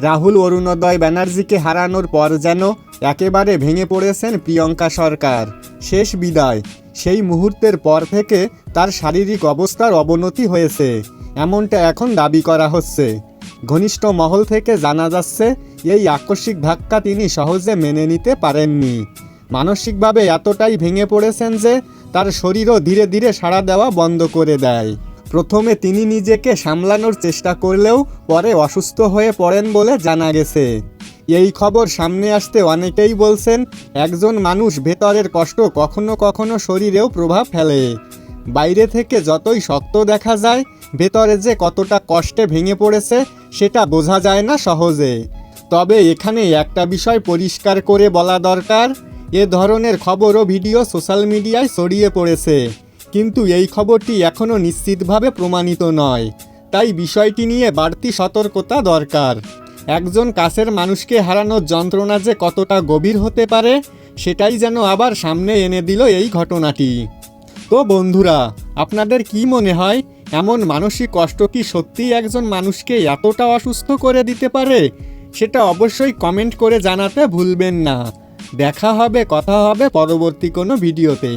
রাহুল অরুণোদয় ব্যানার্জিকে হারানোর পর যেন একেবারে ভেঙে পড়েছেন প্রিয়ঙ্কা সরকার। শেষ বিদায়, সেই মুহূর্তের পর থেকে তার শারীরিক অবস্থার অবনতি হয়েছে, এমনটা এখন দাবি করা হচ্ছে। ঘনিষ্ঠ মহল থেকে জানা যাচ্ছে এই আকস্মিক ধাক্কা তিনি সহজে মেনে নিতে পারেননি। মানসিকভাবে এতটাই ভেঙে পড়েছেন যে তার শরীরও ধীরে ধীরে সাড়া দেওয়া বন্ধ করে দেয়। প্রথমে তিনি নিজেকে সামলানোর চেষ্টা করলেও পরে অসুস্থ হয়ে পড়েন বলে জানা গেছে। এই খবর সামনে আসতে অনেকেই বলছেন, একজন মানুষ ভেতরের কষ্ট কখনো কখনো শরীরেও প্রভাব ফেলে। বাইরে থেকে যতই শক্ত দেখা যায়, ভেতরে যে কতটা কষ্টে ভেঙে পড়েছে সেটা বোঝা যায় না সহজে। তবে এখানে একটা বিষয় পরিষ্কার করে বলা দরকার, এ ধরনের খবর ও ভিডিও সোশ্যাল মিডিয়ায় ছড়িয়ে পড়েছে, কিন্তু এই খবরটি এখনও নিশ্চিতভাবে প্রমাণিত নয়। তাই বিষয়টি নিয়ে বাড়তি সতর্কতা দরকার। একজন কাছের মানুষকে হারানোর যন্ত্রণা যে কতটা গভীর হতে পারে সেটাই যেন আবার সামনে এনে দিল এই ঘটনাটি। তো বন্ধুরা, আপনাদের কি মনে হয়, এমন মানসিক কষ্ট কি সত্যিই একজন মানুষকে এতটা অসুস্থ করে দিতে পারে? সেটা অবশ্যই কমেন্ট করে জানাতে ভুলবেন না। দেখা হবে, কথা হবে পরবর্তী কোনো ভিডিওতে।